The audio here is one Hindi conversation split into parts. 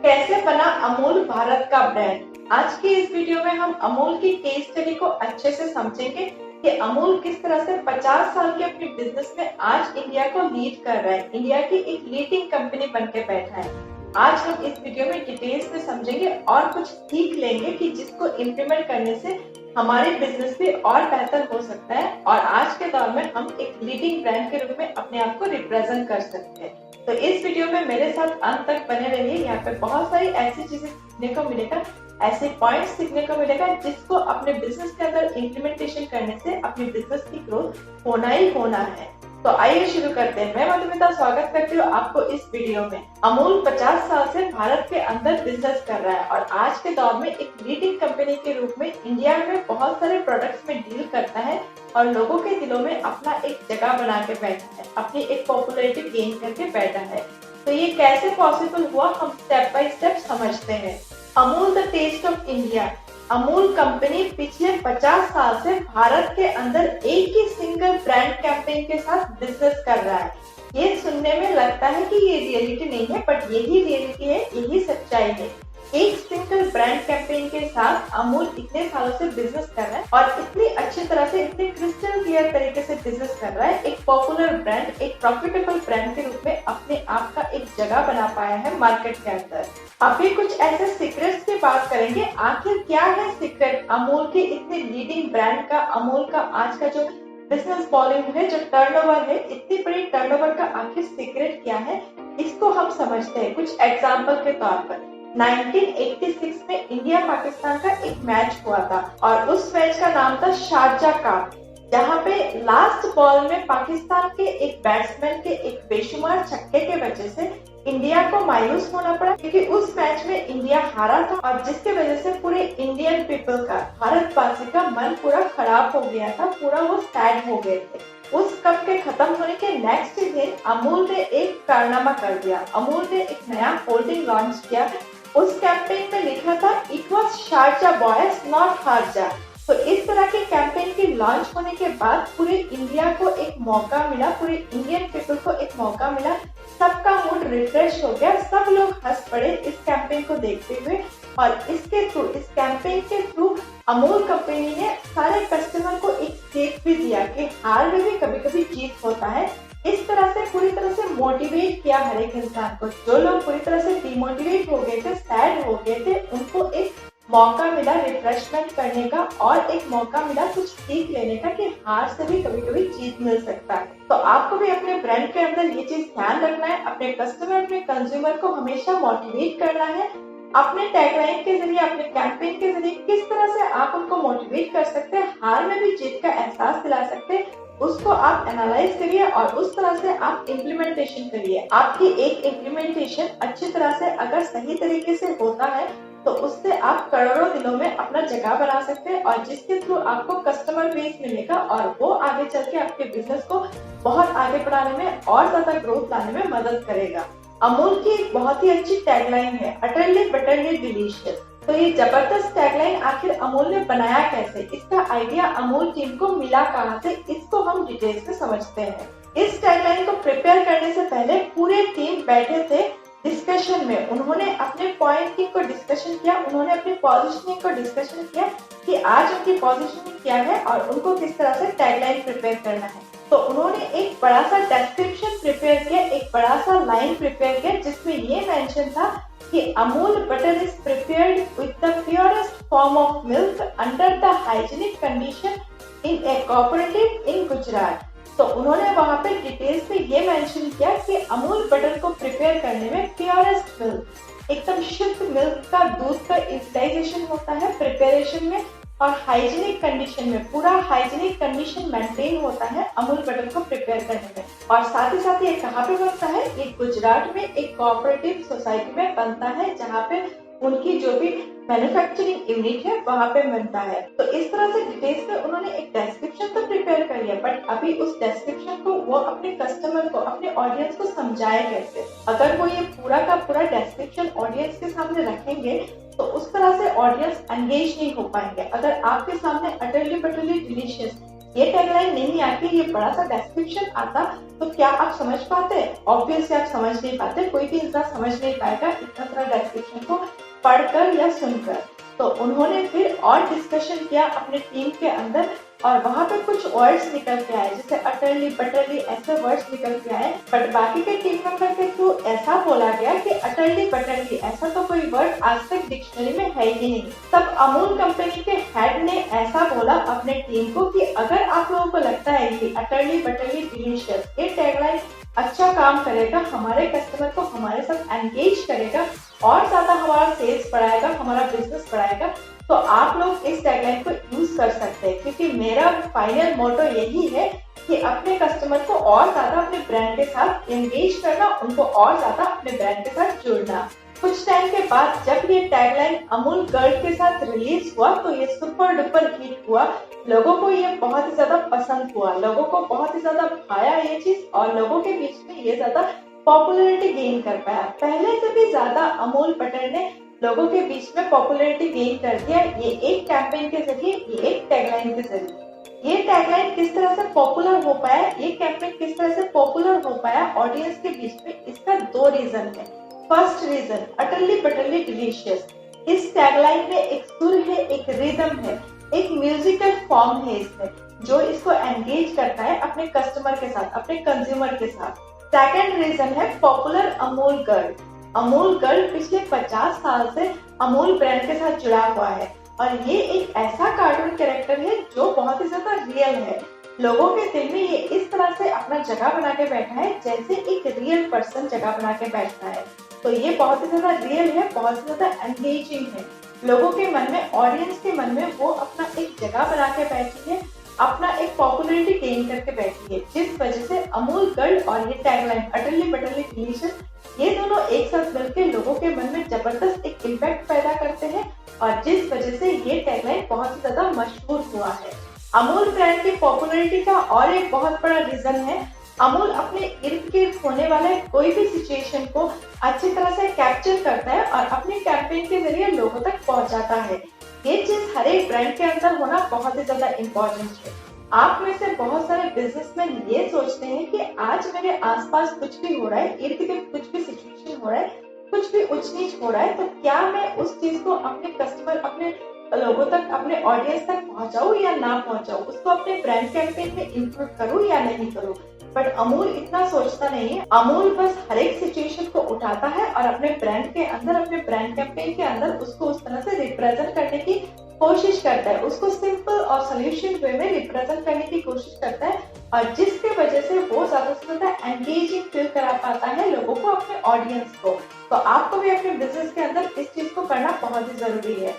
कैसे बना अमूल भारत का ब्रांड। आज की इस वीडियो में हम अमूल की केस स्टडी को अच्छे से समझेंगे कि अमूल किस तरह से 50 साल के अपने बिजनेस में आज इंडिया को लीड कर रहा है, इंडिया की एक लीडिंग कंपनी बनके बैठा है। आज हम इस वीडियो में डिटेल्स में समझेंगे और कुछ सीख लेंगे कि जिसको इम्प्लीमेंट करने से हमारे बिजनेस भी और बेहतर हो सकता है और आज के दौर में हम एक लीडिंग ब्रांड के रूप में अपने आप को रिप्रेजेंट कर सकते हैं। तो इस वीडियो में मेरे साथ अंत तक बने रहिए। यहाँ पे बहुत सारी ऐसी चीजें सीखने को मिलेगा, ऐसे पॉइंट्स सीखने को मिलेगा जिसको अपने बिजनेस के अंदर इम्प्लीमेंटेशन करने से अपने बिजनेस की ग्रोथ होना ही होना है। तो आइए शुरू करते हैं। मैं मधुमिता स्वागत करती हूँ आपको इस वीडियो में। अमूल 50 साल से भारत के अंदर बिजनेस कर रहा है और आज के दौर में एक लीडिंग कंपनी के रूप में इंडिया में बहुत सारे प्रोडक्ट्स में डील करता है और लोगों के दिलों में अपना एक जगह बना के बैठा है, अपनी एक पॉपुलैरिटी गेन करके बैठा है। तो ये कैसे पॉसिबल हुआ, हम स्टेप बाय स्टेप समझते हैं। Amul the taste of India. Amul company पिछले 50 साल से भारत के अंदर एक ही सिंगल ब्रांड कैंपेन के साथ बिजनेस कर रहा है। ये सुनने में लगता है कि ये रियलिटी नहीं है, बट यही रियलिटी है, यही सच्चाई है। एक सिंगल ब्रांड कैंपेन के साथ अमूल इतने सालों से बिजनेस कर रहा है और इतनी अच्छी तरह से, इतने क्रिस्टल क्लियर तरीके से बिजनेस कर रहा है। एक पॉपुलर ब्रांड, एक प्रॉफिटेबल ब्रांड के रूप में अपने आप का एक जगह बना पाया है मार्केट के अंदर। अभी कुछ ऐसे सीक्रेट्स की बात करेंगे। आखिर क्या है सीक्रेट अमूल के इतने लीडिंग ब्रांड का, अमूल का आज का जो बिजनेस वॉल्यूम है, जो टर्नओवर है, इतनी बड़ी टर्नओवर का आखिर सीक्रेट क्या है, इसको हम समझते हैं कुछ एग्जांपल के तौर पर। 1986 में इंडिया पाकिस्तान का एक मैच हुआ था और उस मैच का नाम था शारजाह कप, जहां पे लास्ट बॉल में पाकिस्तान के एक बैट्समैन के एक बेशुमार छक्के के वजह से इंडिया को मायूस होना पड़ा, क्योंकि उस मैच में इंडिया हारा था और जिसकी वजह से पूरे इंडियन पीपल का, भारतवासी का मन पूरा खराब हो गया था, पूरा वो सैड हो गए थे। उस कप के खत्म होने के नेक्स्ट दिन अमूल ने एक कारनामा कर दिया। अमूल ने एक नया होल्डिंग लॉन्च किया। उस कैंपेन में लिखा था, it was Sharjah boys not हारजा। तो इस तरह के कैंपेन के लॉन्च होने के बाद पूरे इंडिया को एक मौका मिला, पूरे इंडियन पीपल को एक मौका मिला, सबका मूड रिफ्रेश हो गया, सब लोग हंस पड़े इस कैंपेन को देखते हुए। और इसके थ्रू, इस कैंपेन के थ्रू अमूल कंपनी ने सारे कस्टमर को एक सीख भी दिया कि हार में भी कभी कभी जीत होता है। इस तरह से पूरी तरह से मोटिवेट किया हर एक इंसान को। जो लोग पूरी तरह से डिमोटिवेट हो गए थे, सैड हो गए थे, उनको एक मौका मिला रिफ्रेशमेंट करने का और एक मौका मिला कुछ सीख लेने का कि हार से भी कभी कभी जीत मिल सकता है। तो आपको भी अपने ब्रांड के अंदर ये चीज ध्यान रखना है। अपने कस्टमर, अपने कंज्यूमर को हमेशा मोटिवेट करना है। अपने टैगलाइन के जरिए, अपने कैंपेन के जरिए किस तरह से आप उनको मोटिवेट कर सकते हैं, हार में भी जीत का एहसास दिला सकते हैं, उसको आप एनालाइज करिए और उस तरह से आप इम्प्लीमेंटेशन करिए। आपकी एक इम्प्लीमेंटेशन अच्छी तरह से अगर सही तरीके से होता है तो उससे आप करोड़ों दिनों में अपना जगह बना सकते हैं और जिसके थ्रू आपको कस्टमर बेस मिलेगा और वो आगे चल के आपके बिजनेस को बहुत आगे बढ़ाने में और ज्यादा ग्रोथ लाने में मदद करेगा। अमूल की एक बहुत ही अच्छी टैगलाइन है, अटरली बटरली डिलीशियस। तो ये जबरदस्त टैगलाइन आखिर अमूल ने बनाया कैसे, इसका आइडिया अमूल टीम को मिला कहाँ से, इसको हम डिटेल्स में समझते हैं। इस टैगलाइन को प्रिपेयर करने से पहले पूरे टीम बैठे थे डिस्कशन में। उन्होंने अपने पॉइंटिंग को डिस्कशन किया, उन्होंने अपनी पोजीशनिंग को डिस्कशन किया कि आज उनकी पोजीशनिंग क्या है और उनको किस तरह से टैगलाइन प्रिपेयर करना है। तो उन्होंने एक बड़ा सा डिस्क्रिप्शन प्रिपेयर किया, एक बड़ा सा लाइन प्रिपेयर किया जिसमें ये मेंशन था कि Amul butter is prepared with the purest form of milk under the hygienic condition in a cooperative in Gujarat. तो उन्होंने वहां पे डिटेल्स में ये मेंशन किया कि अमूल बटर को प्रिपेयर करने में प्योरेस्ट मिल्क, एकदम शुद्ध मिल्क का, दूध का यूटिलाइजेशन होता है प्रिपरेशन में और हाइजीनिक कंडीशन में, पूरा हाइजीनिक कंडीशन मेंटेन होता है अमूल बटर को प्रिपेयर करने में। और साथ ही साथ ये कहाँ पे बनता है, ये गुजरात में एक कोऑपरेटिव सोसाइटी में बनता है जहाँ पे उनकी जो भी मैन्युफैक्चरिंग यूनिट है वहां पे बनता है। तो इस तरह से डिटेल्स में उन्होंने एक डिस्क्रिप्शन तो प्रिपेयर कर लिया, बट अभी उस डिस्क्रिप्शन को वो अपने कस्टमर को, अपने ऑडियंस को समझाए कैसे। अगर वो ये पूरा का पूरा डिस्क्रिप्शन ऑडियंस के सामने रखेंगे तो उस तरह से ऑडियंस एंगेज नहीं हो पाएंगे। अगर आपके सामने अटरली बटरली डिलीशियस ये टैगलाइन नहीं आती, ये बड़ा सा डिस्क्रिप्शन आता, तो क्या आप समझ पाते हैं? ऑब्वियसली आप समझ नहीं पाते, कोई भी इंसान समझ नहीं पाएगा इतना सारा डेस्क्रिप्शन को पढ़कर या सुनकर। तो उन्होंने फिर और डिस्कशन किया अपने टीम के अंदर और वहां पे कुछ वर्ड्स निकल के आए, जैसे अटरली बटरली ऐसे वर्ड्स निकल के आए, बट बाकी के टीम मेंबर के थ्रू ऐसा बोला गया कि अटरली बटरली ऐसा तो कोई वर्ड आज तक डिक्शनरी में है ही नहीं। तब अमूल कंपनी के हेड ने ऐसा बोला अपने टीम को कि अगर आप लोगों को लगता है कि अटरली बटरली डिलीशियस ये टैगलाइन अच्छा काम करेगा, हमारे कस्टमर को हमारे साथ एंगेज करेगा और ज्यादा हमारा सेल्स बढ़ाएगा, हमारा बिजनेस बढ़ाएगा, तो आप लोग इस टैगलाइन को यूज कर सकते हैं। क्योंकि मेरा फाइनल मोटो यही है कि अपने कस्टमर को और ज्यादा अपने ब्रांड के साथ एंगेज करना, उनको और ज्यादा अपने ब्रांड के साथ जुड़ना। कुछ टाइम के बाद जब ये टैगलाइन अमूल गर्ल के साथ रिलीज हुआ तो ये सुपर डुपर हिट हुआ। लोगों को ये बहुत ही ज्यादा पसंद हुआ, लोगों को बहुत ही ज्यादा भाया ये चीज और लोगों के बीच में ये ज्यादा पॉपुलैरिटी गेन कर पाया। पहले से भी ज्यादा अमूल बटर ने लोगों के बीच में पॉपुलैरिटी गेन कर दिया, ये एक कैंपेन के जरिए, ये एक टैगलाइन के जरिए। ये टैगलाइन किस तरह से पॉपुलर हो पाया, ये कैंपेन किस तरह से पॉपुलर हो पाया ऑडियंस के बीच में, इसका दो रीजन है। First reason, utterly butterly delicious. इस टैगलाइन में एक सुर है, एक रिदम है, एक म्यूजिकल फॉर्म है इसमें, जो इसको एंगेज करता है अपने कस्टमर के साथ, अपने कंज्यूमर के साथ। सेकंड रीजन है popular Amul girl. Amul girl पिछले 50 साल से अमूल ब्रांड के साथ जुड़ा हुआ है और ये एक ऐसा कार्टून कैरेक्टर है जो बहुत ही ज्यादा रियल है। लोगों के दिल में ये इस तरह से अपना जगह बना के बैठा है जैसे एक रियल पर्सन जगह बना के बैठता है। तो ये बहुत ही ज्यादा रियल है, बहुत ही ज्यादा एंगेजिंग है। लोगों के मन में, ऑडियंस के मन में वो अपना एक जगह बना के बैठी है, अपना एक पॉपुलैरिटी गेन करके बैठी है, जिस वजह से अमूल गर्ल और ये टैगलाइन अटरली बटरली डिलीशियस ये दोनों एक साथ मिलकर लोगों के मन में जबरदस्त एक इम्पैक्ट पैदा करते हैं और जिस वजह से ये टैगलाइन बहुत ही ज्यादा मशहूर हुआ है। अमूल ब्रांड की पॉपुलैरिटी का और एक बहुत बड़ा रीजन है, अमूल अपने इर्द गिर्द होने वाले कोई भी सिचुएशन को अच्छी तरह से कैप्चर करता है और अपने कैंपेन के जरिए लोगों तक पहुंचाता है। ये चीज हर एक ब्रांड के अंदर होना बहुत ही ज्यादा इम्पोर्टेंट है। आप में से बहुत सारे बिजनेसमैन ये सोचते हैं कि आज मेरे आसपास कुछ भी हो रहा है, इर्द गिर्द कुछ भी सिचुएशन हो रहा है, कुछ भी ऊंच नीच हो रहा है, तो क्या मैं उस चीज को अपने कस्टमर, अपने लोगों तक, अपने ऑडियंस तक पहुंचाऊं या ना पहुंचाऊं, उसको अपने ब्रांड कैंपेन में इंक्लूड करूं या नहीं करूं। बट अमूल इतना सोचता नहीं है। अमूल बस हर एक सिचुएशन को उठाता है और अपने ब्रांड के अंदर, अपने ब्रांड कैंपेन के अंदर उसको उस तरह से रिप्रेजेंट करने की कोशिश करता है, उसको सिंपल और सोल्यूशन वे में रिप्रेजेंट करने की कोशिश करता है और जिसके वजह से वो ज्यादा से ज्यादा एंगेजिंग फील करा पाता है लोगों को, अपने ऑडियंस को। तो आपको भी अपने बिजनेस के अंदर इस चीज को करना बहुत ही जरूरी है।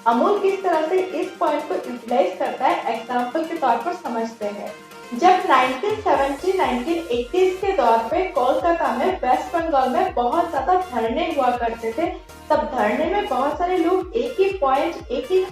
अमूल किस तरह से इस पॉइंट को यूटिलाइज करता है, एग्जाम्पल के तौर पर समझते हैं। जब 1970-1980s के दौर पे कोलकाता में, वेस्ट बंगाल में बहुत ज्यादा धरने हुआ करते थे, तब धरने में बहुत सारे लोग एक ही पॉइंट, एक ही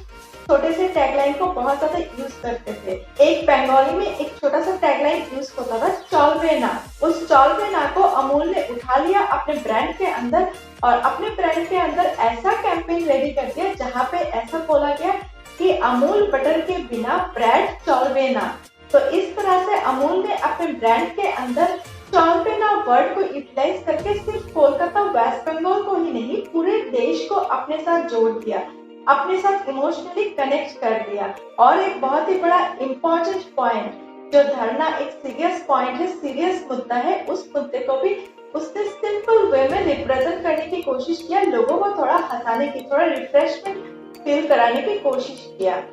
छोटे से टैगलाइन को बहुत ज्यादा यूज करते थे। एक बंगाली में एक छोटा सा टैगलाइन यूज होता था, चलबे ना। उस चलबे ना को अमूल ने उठा लिया अपने ब्रांड के अंदर और अपने ब्रांड के अंदर ऐसा कैंपेन रेडी कर दिया जहाँ पे ऐसा बोला गया कि अमूल बटर के बिना ब्रेड चलबे ना। तो इस तरह से अमूल ने अपने ब्रांड के अंदर चलबे ना वर्ड को यूटिलाइज करके सिर्फ कोलकाता, वेस्ट बंगाल को ही नहीं, पूरे देश को अपने साथ जोड़ दिया, अपने साथ इमोशनली कनेक्ट कर दिया। और एक बहुत ही बड़ा इम्पोर्टेंट पॉइंट, जो धरना एक सीरियस पॉइंट है, सीरियस मुद्दा है, उस मुद्दे को भी उसने सिंपल वे में रिप्रेजेंट करने की कोशिश किया, लोगों को थोड़ा हंसाने की, थोड़ा रिफ्रेशमेंट फील कराने की कोशिश किया।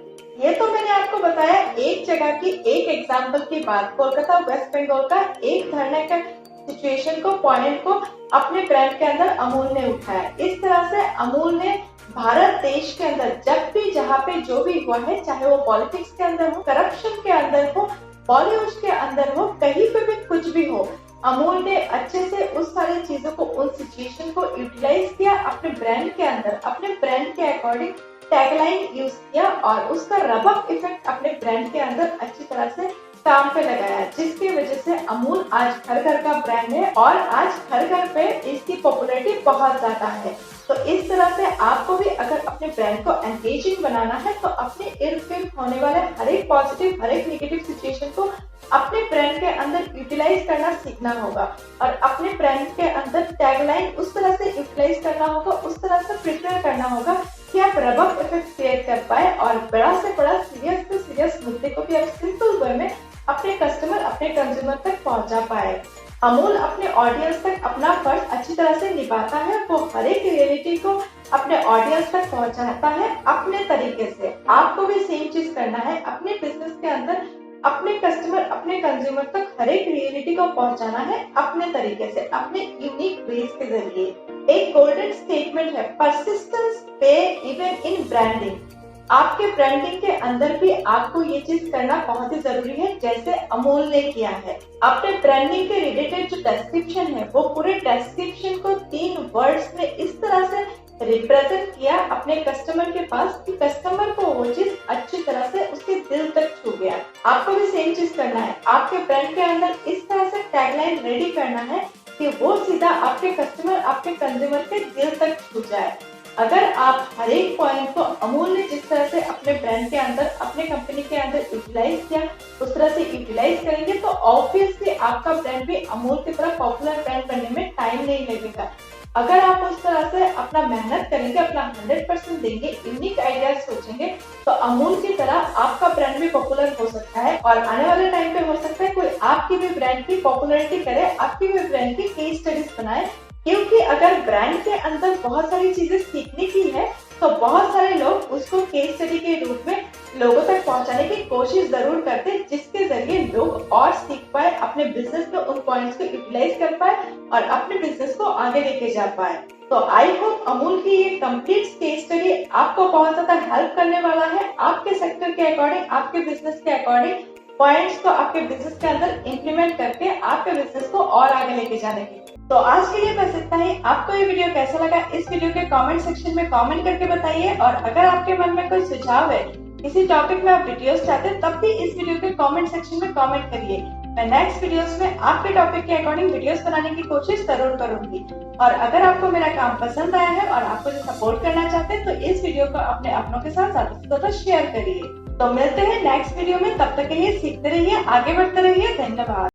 ये तो मैंने आपको बताया एक जगह की, एक एग्जाम्पल की बात, कोलकाता वेस्ट बंगाल का एक धरने का सिचुएशन को, पॉइंट को अपने ब्रांड के अंदर अमूल ने उठाया। इस तरह से अमूल ने भारत देश के अंदर जब भी, जहाँ पे जो भी हुआ है, चाहे वो पॉलिटिक्स के अंदर हो, करप्शन के अंदर हो, बॉलीवुड के अंदर हो, कहीं पे भी कुछ भी हो, अमूल ने अच्छे से उस सारी चीजों को, उन सिचुएशन को यूटिलाइज किया, अपने ब्रांड के अंदर, अपने ब्रांड के अकॉर्डिंग टैगलाइन यूज किया और उसका रब अप इफेक्ट अपने ब्रांड के अंदर अच्छी तरह से काम पे लगाया, जिसकी वजह से अमूल आज घर घर का ब्रांड है और आज घर घर पे इसकी पॉपुलैरिटी बहुत ज्यादा है। तो इस तरह से आपको भी अगर अपने ब्रांड को एंगेजिंग बनाना है तो अपने इर्द गिर्द होने वाले हर एक पॉजिटिव हर एक नेगेटिव सिचुएशन को अपने ब्रांड के अंदर यूटिलाइज करना सीखना होगा और अपने ब्रांड के अंदर टैगलाइन उस तरह से यूटिलाइज करना होगा, उस तरह से प्रिपेयर करना होगा कि आप रबक इफेक्ट क्रिएट कर पाए और बड़ा से बड़ा सीरियस से सीरियस मुद्दे को भी आप सिंपल वे में अपने कस्टमर अपने कंज्यूमर तक पहुंचा पाए। अमूल अपने ऑडियंस तक अपना फर्ज अच्छी तरह से निभाता है, वो हर एक रियलिटी को अपने ऑडियंस तक पहुंचाता है अपने तरीके से। आपको भी सेम चीज करना है अपने बिजनेस के अंदर, अपने कस्टमर अपने कंज्यूमर तक हर एक रियलिटी को पहुंचाना है अपने तरीके से, अपने यूनिक वेज के जरिए। एक गोल्डन स्टेटमेंट है, परसिस्टेंस पे इवन इन ब्रांडिंग। आपके ब्रांडिंग के अंदर भी आपको ये चीज करना बहुत ही जरूरी है, जैसे अमूल ने किया है। अपने ब्रांडिंग के रिलेटेड जो डिस्क्रिप्शन है वो पूरे डिस्क्रिप्शन को 3 वर्ड्स में इस तरह से रिप्रेजेंट किया अपने कस्टमर के पास कि कस्टमर को वो चीज अच्छी तरह से उसके दिल तक छू गया। आपको भी सेम चीज करना है, आपके ब्रांड के अंदर इस तरह से टैगलाइन रेडी करना है कि वो सीधा आपके कस्टमर आपके कंज्यूमर के दिल तक छू जाए। अगर आप हर एक पॉइंट को अमूल ने जिस तरह से अपने ब्रांड के अंदर अपने कंपनी के अंदर यूटिलाइज किया उस तरह से यूटिलाइज करेंगे तो ऑब्वियसली आपका ब्रांड भी अमूल की तरह पॉपुलर ब्रांड बनने में टाइम नहीं लगेगा। अगर आप उस तरह से अपना मेहनत करेंगे, अपना 100% देंगे, यूनिक आइडियाज सोचेंगे तो अमूल की तरह आपका ब्रांड भी पॉपुलर हो सकता है और आने वाले टाइम पे हो सकता है कोई आपकी भी ब्रांड की पॉपुलैरिटी करे, आपकी भी ब्रांड की केस स्टडीज बनाए। क्योंकि अगर ब्रांड के अंदर बहुत सारी चीजें सीखने की है तो बहुत सारे लोग उसको केस स्टडी के रूप में लोगों तक पहुंचाने की कोशिश जरूर करते हैं, जिसके जरिए लोग और सीख पाए, अपने बिजनेस में उन पॉइंट्स को यूटिलाइज कर पाए और अपने बिजनेस को आगे लेके जा पाए। तो आई होप अमूल की ये कंप्लीट केस स्टडी आपको बहुत ज्यादा हेल्प करने वाला है, आपके सेक्टर के अकॉर्डिंग, आपके बिजनेस के अकॉर्डिंग पॉइंट्स को आपके बिजनेस के अंदर इम्प्लीमेंट करके आपके बिजनेस को और आगे लेके जाने की। तो आज के लिए बस इतना ही। आपको ये वीडियो कैसा लगा इस वीडियो के कमेंट सेक्शन में कमेंट करके बताइए और अगर आपके मन में कोई सुझाव है, किसी टॉपिक में आप वीडियोस चाहते हैं तब भी इस वीडियो के कमेंट सेक्शन में कमेंट करिए। मैं नेक्स्ट वीडियोस में आपके टॉपिक के अकॉर्डिंग वीडियोस बनाने की कोशिश जरूर करूंगी। और अगर आपको मेरा काम पसंद आया है और आप मुझे सपोर्ट करना चाहते हैं तो इस वीडियो को अपने अपनों के साथ ज्यादा से ज्यादा शेयर करिए। तो मिलते हैं नेक्स्ट वीडियो में, तब तक के लिए सीखते रहिए, आगे बढ़ते रहिए। धन्यवाद।